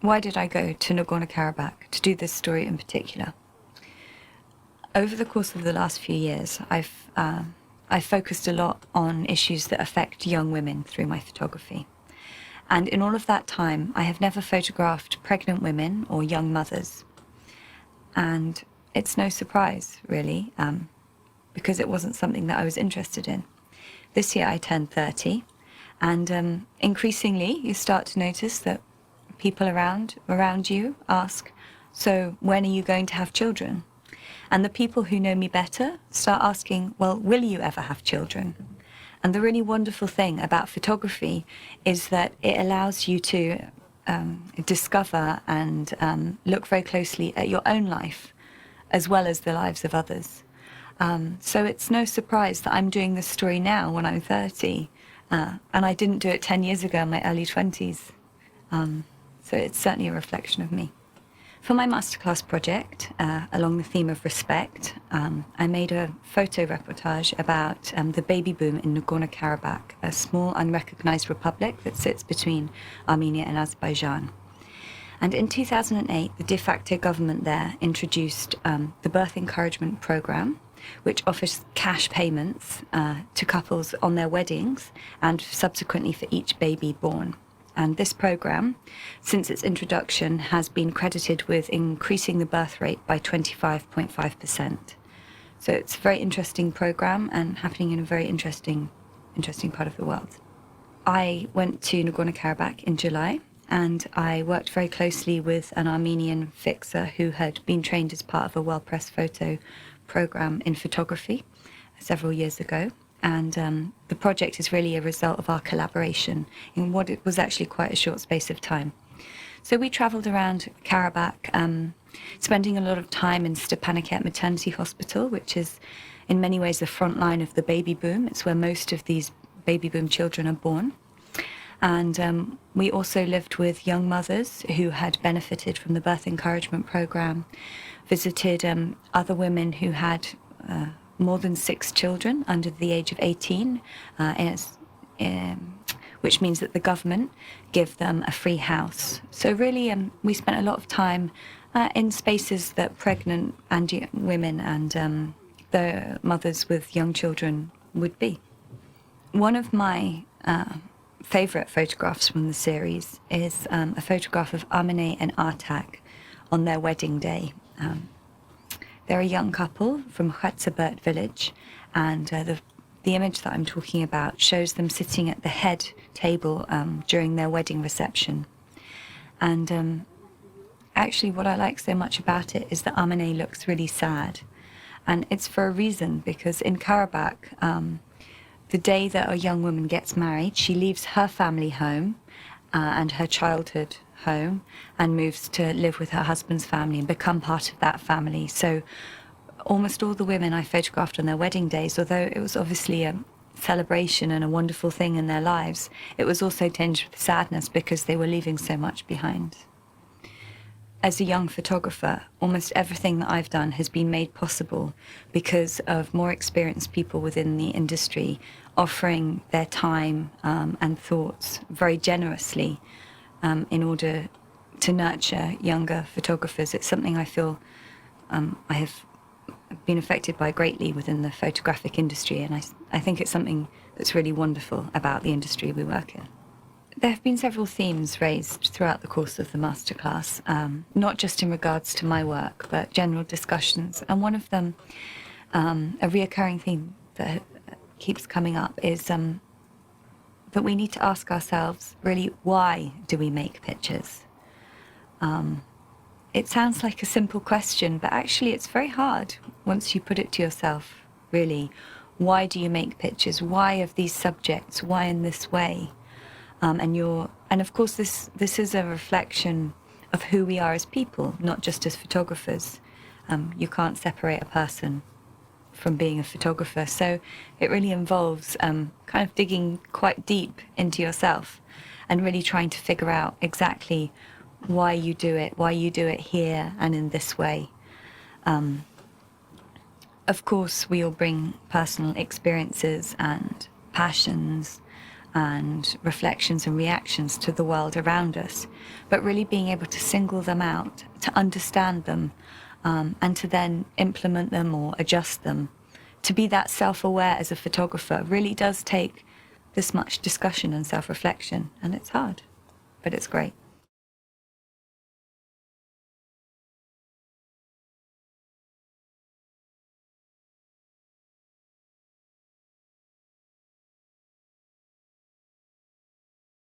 Why did I go to Nagorno-Karabakh to do this story in particular? Over the course of the last few years, I've focused a lot on issues that affect young women through my photography. And in all of that time, I have never photographed pregnant women or young mothers. And it's no surprise, really, because it wasn't something that I was interested in. This year I turned 30, and increasingly you start to notice that people around you ask, so when are you going to have children? And the people who know me better start asking, well, will you ever have children? And the really wonderful thing about photography is that it allows you to discover and look very closely at your own life, as well as the lives of others. So it's no surprise that I'm doing this story now when I'm 30, and I didn't do it 10 years ago in my early 20s. So it's certainly a reflection of me. For my masterclass project, along the theme of respect, I made a photo reportage about the baby boom in Nagorno-Karabakh, a small unrecognized republic that sits between Armenia and Azerbaijan. And in 2008, the de facto government there introduced the birth encouragement program, which offers cash payments to couples on their weddings and subsequently for each baby born. And this program, since its introduction, has been credited with increasing the birth rate by 25.5%. So it's a very interesting program and happening in a very interesting part of the world. I went to Nagorno-Karabakh in July, and I worked very closely with an Armenian fixer who had been trained as part of a well-pressed photo program in photography several years ago. And the project is really a result of our collaboration in what it was actually quite a short space of time. So we travelled around Karabakh, spending a lot of time in Stepanakert Maternity Hospital, which is in many ways the front line of the baby boom. It's where most of these baby boom children are born. And we also lived with young mothers who had benefited from the birth encouragement program, visited other women who had more than 6 children under the age of 18, which means that the government give them a free house. So really, we spent a lot of time in spaces that pregnant and women and the mothers with young children would be. One of my favourite photographs from the series is a photograph of Amine and Artak on their wedding day. They're a young couple from Khatsaburt village, and the image that I'm talking about shows them sitting at the head table during their wedding reception. And actually what I like so much about it is that Amine looks really sad. And it's for a reason, because in Karabakh, the day that a young woman gets married, she leaves her family home and her childhood home and moves to live with her husband's family and become part of that family. So almost all the women I photographed on their wedding days, although it was obviously a celebration and a wonderful thing in their lives, it was also tinged with sadness because they were leaving so much behind. As a young photographer, almost everything that I've done has been made possible because of more experienced people within the industry offering their time and thoughts very generously in order to nurture younger photographers. It's something I feel I have been affected by greatly within the photographic industry, and I think it's something that's really wonderful about the industry we work in. There have been several themes raised throughout the course of the masterclass, not just in regards to my work, but general discussions. And one of them, a reoccurring theme that keeps coming up, is that we need to ask ourselves, really, why do we make pictures? It sounds like a simple question, but actually it's very hard once you put it to yourself, really. Why do you make pictures? Why of these subjects? Why in this way? And of course this is a reflection of who we are as people, not just as photographers. You can't separate a person from being a photographer, so it really involves kind of digging quite deep into yourself and really trying to figure out exactly why you do it here and in this way. Of course we all bring personal experiences and passions and reflections and reactions to the world around us, but really being able to single them out, to understand them, and to then implement them or adjust them. To be that self-aware as a photographer really does take this much discussion and self-reflection, and it's hard, but it's great.